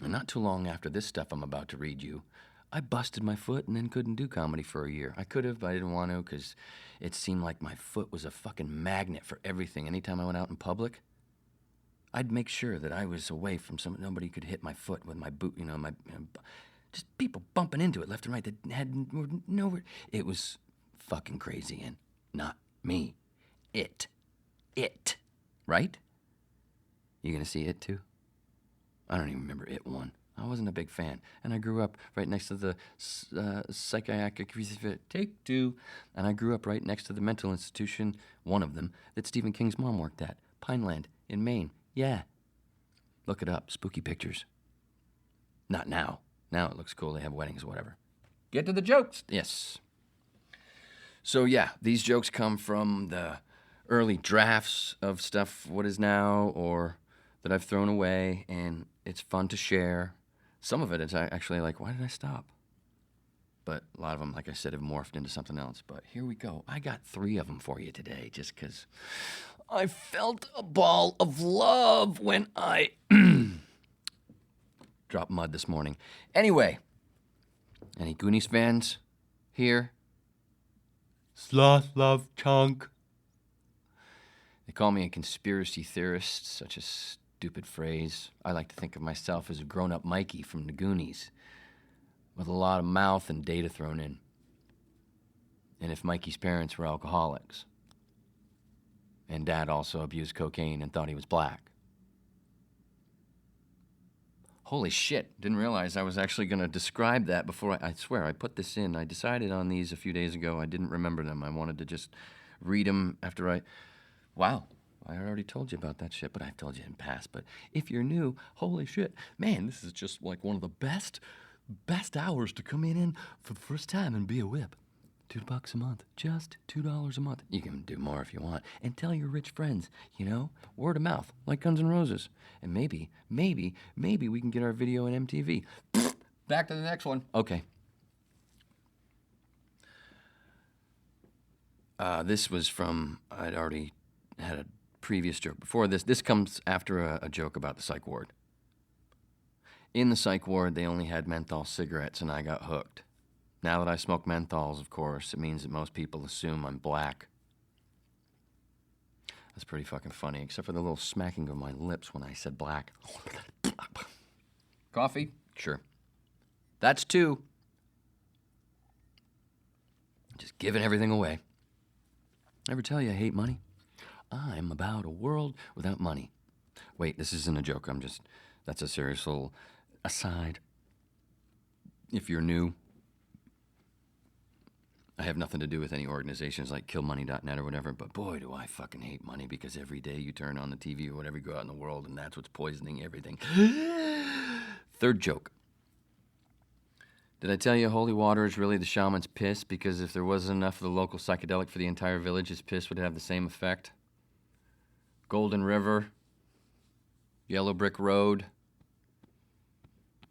And not too long after this stuff I'm about to read you, I busted my foot and then couldn't do comedy for a year. I could have, but I didn't want to because it seemed like my foot was a fucking magnet for everything. Anytime I went out in public, I'd make sure that I was away from nobody could hit my foot with my boot, just people bumping into it left and right that had nowhere. It was fucking crazy, and not me. It. Right? You gonna see it too? I don't even remember It 1. I wasn't a big fan. And I grew up right next to the psychiatric Take 2. And I grew up right next to the mental institution, one of them, that Stephen King's mom worked at. Pineland in Maine. Yeah. Look it up. Spooky pictures. Not now. Now it looks cool. They have weddings or whatever. Get to the jokes. Yes. So, yeah, these jokes come from the early drafts of stuff, what is now, or that I've thrown away, and it's fun to share. Some of it is actually like, why did I stop? But a lot of them, like I said, have morphed into something else. But here we go. I got 3 of them for you today just because I felt a ball of love when I dropped mud this morning. Anyway, any Goonies fans here? Sloth love chunk. They call me a conspiracy theorist, such a stupid phrase. I like to think of myself as a grown-up Mikey from the Goonies with a lot of mouth and data thrown in. And if Mikey's parents were alcoholics, and Dad also abused cocaine and thought he was black. Holy shit, didn't realize I was actually going to describe that before I swear, I put this in. I decided on these a few days ago. I didn't remember them. I wanted to just read them after Wow, I already told you about that shit, but I've told you in past. But if you're new, holy shit, man, this is just like one of the best hours to come in for the first time and be a whip. $2 a month, just $2 a month. You can do more if you want. And tell your rich friends, word of mouth, like Guns N' Roses. And maybe we can get our video in MTV. Back to the next one. Okay. This was from, I'd already had a previous joke before this. This comes after a joke about the psych ward. In the psych ward, they only had menthol cigarettes, and I got hooked. Now that I smoke menthols, of course, it means that most people assume I'm black. That's pretty fucking funny, except for the little smacking of my lips when I said black. Coffee? Sure. That's 2. Just giving everything away. Ever tell you I hate money? I'm about a world without money. Wait, this isn't a joke. That's a serious little aside. If you're new, I have nothing to do with any organizations like killmoney.net or whatever, but boy, do I fucking hate money, because every day you turn on the TV or whatever, you go out in the world, and that's what's poisoning everything. Third joke. Did I tell you holy water is really the shaman's piss? Because if there wasn't enough of the local psychedelic for the entire village, his piss would have the same effect. Golden River, Yellow Brick Road,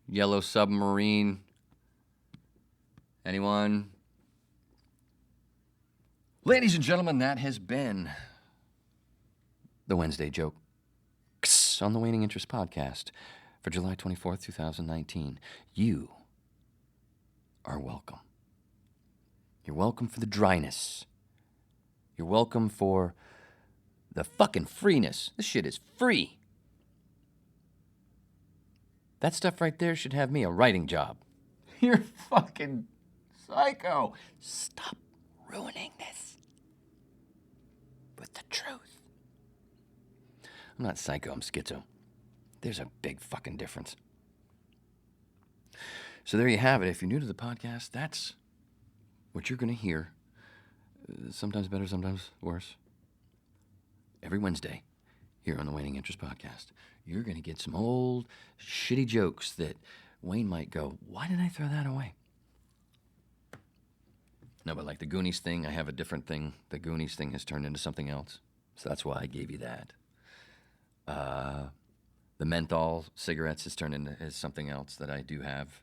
Yellow Submarine. Anyone? Ladies and gentlemen, that has been the Wednesday Joke on the Waning Interest podcast for July 24th, 2019. You are welcome. You're welcome for the dryness. You're welcome for the fucking freeness. This shit is free. That stuff right there should have me a writing job. You're fucking psycho. Stop ruining this with the truth. I'm not psycho, I'm schizo. There's a big fucking difference. So there you have it. If you're new to the podcast, that's what you're going to hear. Sometimes better, sometimes worse. Every Wednesday here on the Waning Interest podcast, you're going to get some old shitty jokes that Wayne might go, why did I throw that away? No, but like the Goonies thing, I have a different thing. The Goonies thing has turned into something else. So that's why I gave you that. The menthol cigarettes has turned into something else that I do have.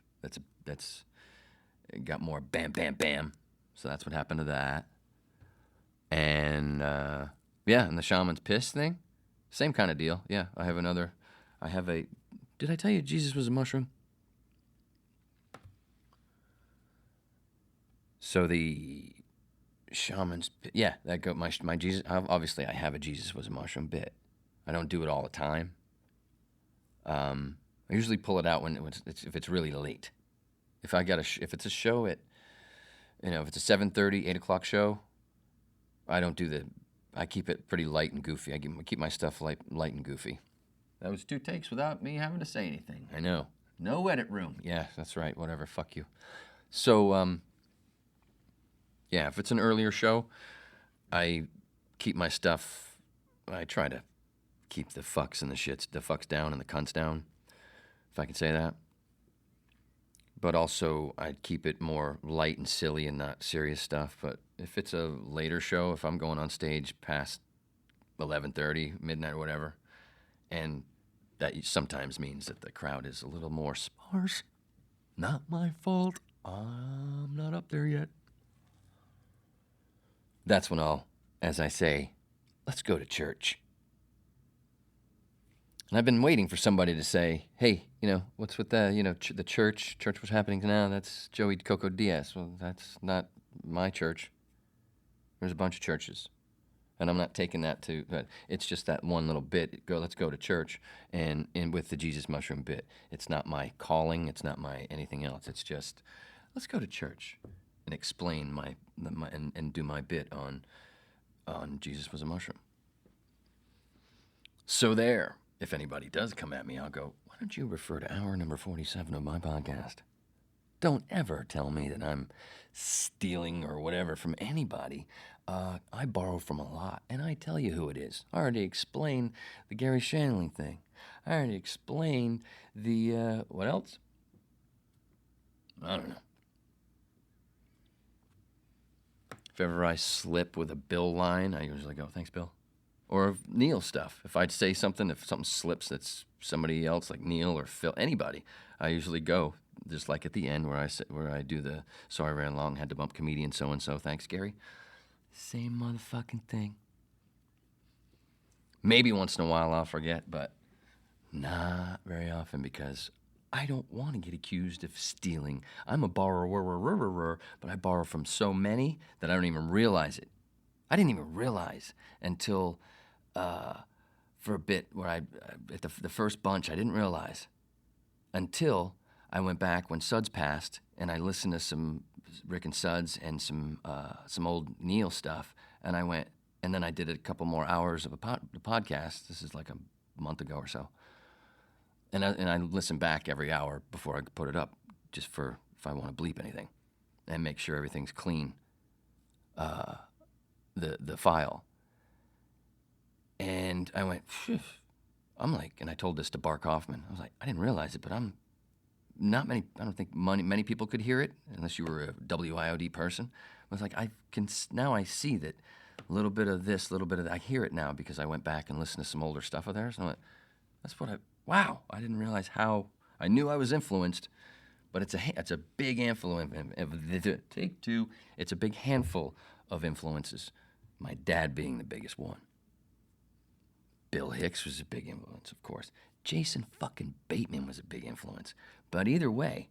That's got more bam, bam, bam. So that's what happened to that. And, and the shaman's piss thing, same kind of deal. Yeah, did I tell you Jesus was a mushroom? So the shaman's, my Jesus, obviously I have a Jesus was a mushroom bit. I don't do it all the time. I usually pull it out if it's really late. If it's a show at, if it's a 7:30, 8 o'clock show, I keep it pretty light and goofy. I keep my stuff light and goofy. That was 2 takes without me having to say anything. I know. No edit room. Yeah, that's right. Whatever. Fuck you. So, if it's an earlier show, I keep my stuff, I try to keep the fucks and the fucks down and the cunts down, if I can say that. But also, I'd keep it more light and silly and not serious stuff. But if it's a later show, if I'm going on stage past 11:30, midnight or whatever, and that sometimes means that the crowd is a little more sparse, not my fault. I'm not up there yet. That's when I'll, as I say, let's go to church. And I've been waiting for somebody to say, hey, what's with the, the church? Church, what's happening now? That's Joey Coco Diaz. Well, that's not my church. There's a bunch of churches. And I'm not taking that to, but it's just that one little bit. Let's go to church, and with the Jesus mushroom bit. It's not my calling. It's not my anything else. It's just, let's go to church and explain and do my bit on Jesus was a mushroom. So there, if anybody does come at me, I'll go, why don't you refer to hour number 47 of my podcast? Don't ever tell me that I'm stealing or whatever from anybody. I borrow from a lot, and I tell you who it is. I already explained the Gary Shandling thing. I already explained the, what else? I don't know. If ever I slip with a Bill line, I usually go, thanks, Bill. Or Neil stuff. If I'd say something, if something slips that's somebody else, like Neil or Phil, anybody, I usually go, just like at the end where I do the sorry ran long, had to bump comedian so-and-so, thanks, Gary. Same motherfucking thing. Maybe once in a while I'll forget, but not very often because I don't want to get accused of stealing. I'm a borrower, but I borrow from so many that I don't even realize it. I didn't even realize until for a bit where at the first bunch, I didn't realize until I went back when Suds passed and I listened to some Rick and Suds and some old Neil stuff, and I went, and then I did a couple more hours of the podcast. This is like a month ago or so, and I listen back every hour before I put it up, just for if I want to bleep anything, and make sure everything's clean. The file, and I went, phew. I'm like, and I told this to Bart Kaufman. I was like, I didn't realize it, but I don't think many people could hear it unless you were a WIOD person. I was like, now I see that a little bit of this, a little bit of that. I hear it now because I went back and listened to some older stuff of theirs. And I went, wow, I didn't realize how, I knew I was influenced, but it's a big influence. Take two, it's a big handful of influences. My dad being the biggest one. Bill Hicks was a big influence, of course. Jason fucking Bateman was a big influence. But either way,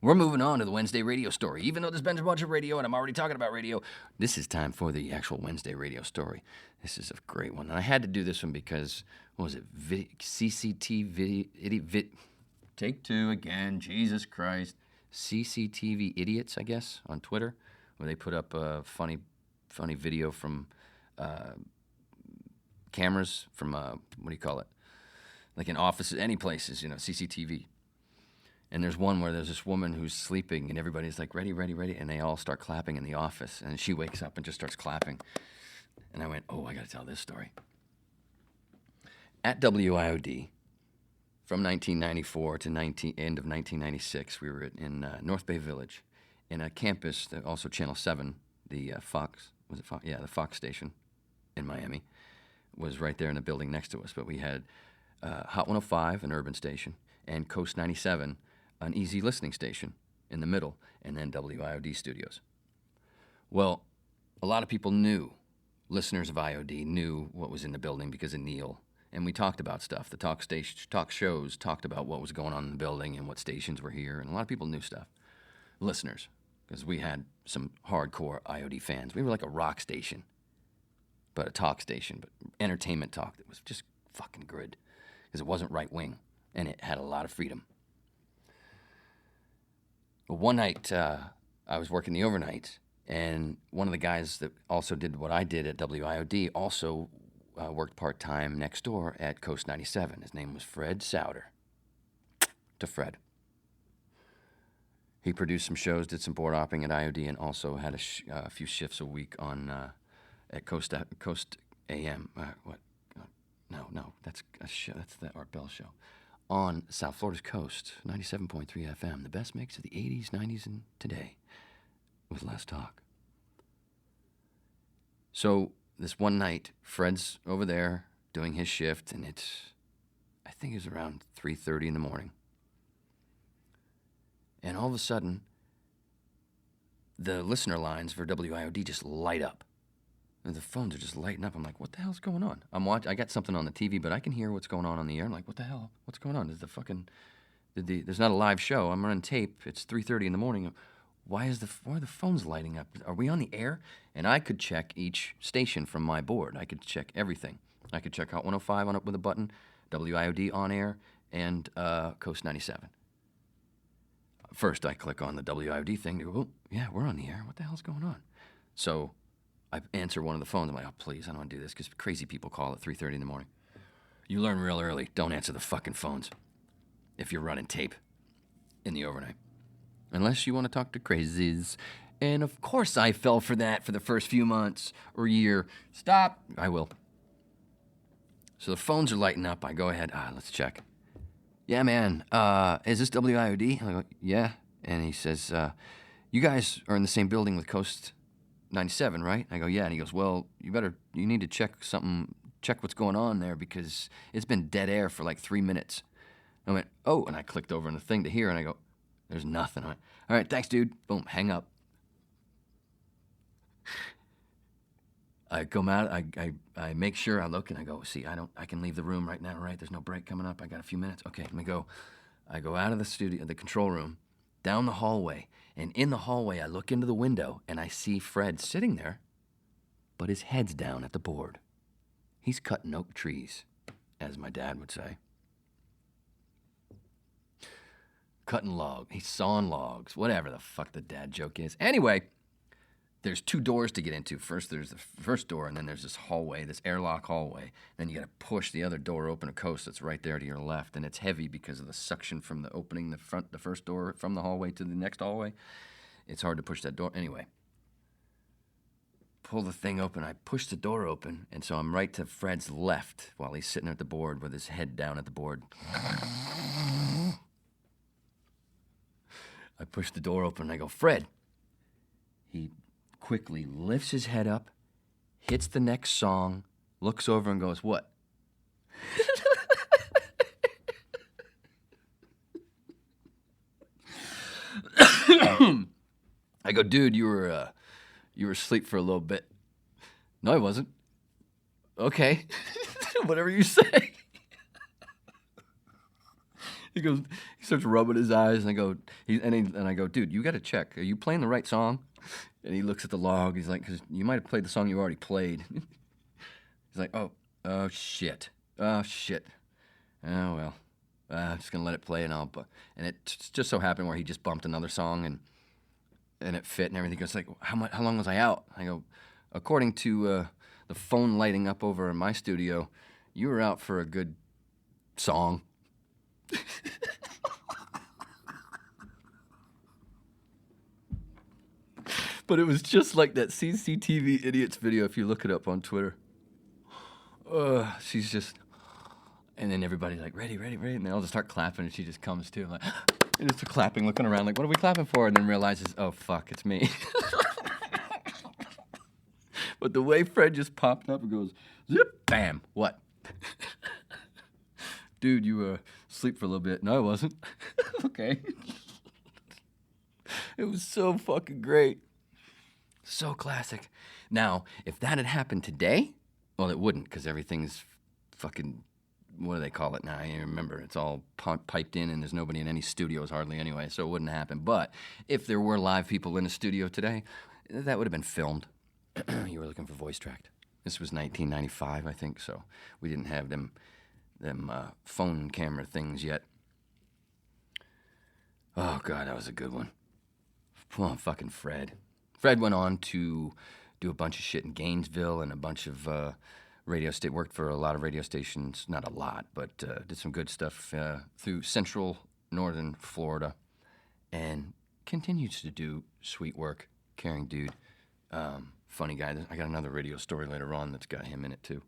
we're moving on to the Wednesday radio story. Even though there's been a bunch of radio and I'm already talking about radio, this is time for the actual Wednesday radio story. This is a great one. And I had to do this one because, what was it? CCTV, take two again, Jesus Christ. CCTV idiots, I guess, on Twitter, where they put up a funny video from cameras from, what do you call it? Like in offices, any places, CCTV. And there's one where there's this woman who's sleeping, and everybody's like, ready, ready, ready, and they all start clapping in the office. And she wakes up and just starts clapping. And I went, oh, I got to tell this story. At WIOD, from 1994 to end of 1996, we were in North Bay Village, in a campus, also Channel 7, the Fox, was it Fox? Yeah, the Fox station in Miami, was right there in the building next to us. But we had Hot 105, an urban station, and Coast 97, an easy listening station in the middle, and then WIOD studios. Well, a lot of people knew, listeners of IOD knew what was in the building because of Neil, and we talked about stuff. The talk shows talked about what was going on in the building and what stations were here, and a lot of people knew stuff. Listeners, because we had some hardcore IOD fans. We were like a rock station, but a talk station, but entertainment talk that was just fucking good, because it wasn't right-wing, and it had a lot of freedom. Well, one night, I was working the overnight, and one of the guys that also did what I did at WIOD also worked part-time next door at Coast 97. His name was Fred Souter. To Fred. He produced some shows, did some board hopping at IOD, and also had a few shifts a week on at Coast AM. What? No, that's a show. That's the Art Bell show. On South Florida's coast, 97.3 FM, the best mix of the 80s, 90s, and today, with less talk. So this one night, Fred's over there doing his shift, and I think it was around 3:30 in the morning. And all of a sudden, the listener lines for WIOD just light up. And the phones are just lighting up. I'm like, what the hell's going on? I got something on the TV, but I can hear what's going on the air. I'm like, what the hell? What's going on? There's not a live show. I'm running tape. It's 3:30 in the morning. why are the phones lighting up? Are we on the air? And I could check each station from my board. I could check everything. I could check Hot 105 on up with a button, WIOD on air, and Coast 97. First, I click on the WIOD thing. Oh, yeah, we're on the air. What the hell's going on? So I answer one of the phones. I'm like, oh, please, I don't want to do this because crazy people call at 3:30 in the morning. You learn real early. Don't answer the fucking phones if you're running tape in the overnight. Unless you want to talk to crazies. And of course I fell for that for the first few months or year. Stop. I will. So the phones are lighting up. I go ahead. Let's check. Yeah, man. Is this WIOD? I go, yeah. And he says, you guys are in the same building with Coast 97, right? I go, yeah. And he goes, well, you need to check what's going on there because it's been dead air for like 3 minutes. I went, oh, and I clicked over on the thing to hear, and I go, there's nothing. I went, all right, thanks, dude. Boom, hang up. I come out, I make sure, I look, and I go, see, I can leave the room right now, right? There's no break coming up. I got a few minutes. Okay, let me go. I go out of the studio, the control room, down the hallway, and in the hallway, I look into the window, and I see Fred sitting there, but his head's down at the board. He's cutting oak trees, as my dad would say. Cutting logs. He's sawing logs. Whatever the fuck the dad joke is. Anyway, there's 2 doors to get into. First, there's the first door, and then there's this hallway, this airlock hallway. Then you got to push the other door open, a coast that's right there to your left, and it's heavy because of the suction from the opening the first door from the hallway to the next hallway. It's hard to push that door. Anyway, pull the thing open. I push the door open, and so I'm right to Fred's left while he's sitting at the board with his head down at the board. I push the door open and I go, Fred. He quickly lifts his head up, hits the next song, looks over and goes, what? I go, dude, you were asleep for a little bit. No, I wasn't. Okay. Whatever you say. He starts rubbing his eyes, and I go, dude, you got to check. Are you playing the right song? And he looks at the log. He's like, because you might have played the song you already played. He's like, oh shit. Oh well, I'm just gonna let it play, and it just so happened where he just bumped another song, and it fit and everything. It's like, how long was I out? I go, according to the phone lighting up over in my studio, you were out for a good song. But it was just like that CCTV Idiots video, if you look it up on Twitter. She's just... And then everybody's like, ready, and they all just start clapping, and she just comes too, like, and just clapping, looking around, like, what are we clapping for? And then realizes, oh, fuck, it's me. But the way Fred just popped up and goes, zip, bam, what? Dude, you were asleep for a little bit. No, I wasn't. Okay. It was so fucking great. So classic. Now, if that had happened today, well, it wouldn't, because everything's fucking, what do they call it now? I can't remember. It's all piped in, and there's nobody in any studios hardly anyway, so it wouldn't happen. But if there were live people in a studio today, that would have been filmed. You were looking for voice tracked. This was 1995, I think, so we didn't have them phone camera things yet. Oh, God, that was a good one. Oh, fucking Fred. Fred went on to do a bunch of shit in Gainesville and a bunch of worked for a lot of radio stations, not a lot, but did some good stuff through central northern Florida and continues to do sweet work. Caring dude. Funny guy. I got another radio story later on that's got him in it, too.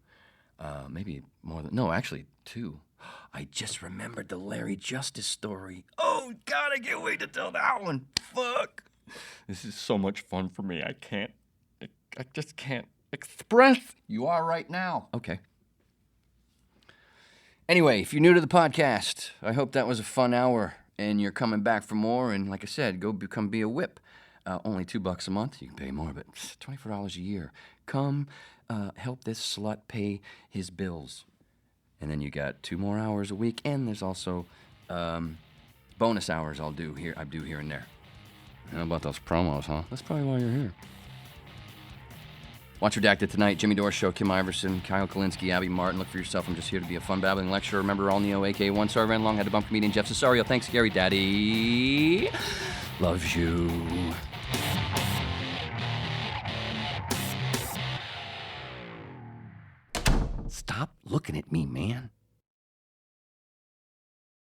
Maybe more than... No, actually, 2. I just remembered the Larry Justice story. Oh, God, I can't wait to tell that one. Fuck. This is so much fun for me. I just can't express. You are right now. Okay. Anyway, if you're new to the podcast, I hope that was a fun hour and you're coming back for more. And like I said, go be a whip. Only $2 a month. You can pay more, but it's $24 a year. Come help this slut pay his bills. And then you got 2 more hours a week, and there's also bonus hours I do here and there. How about those promos, huh? That's probably why you're here. Watch Redacted tonight. Jimmy Dore Show, Kim Iverson, Kyle Kalinske, Abby Martin. Look for yourself. I'm just here to be a fun babbling lecturer. Remember, all Neo, a.k.a. One Star, ran long, had to bump comedian Jeff Cesario. Thanks, Gary Daddy. Loves you. Stop looking at me, man.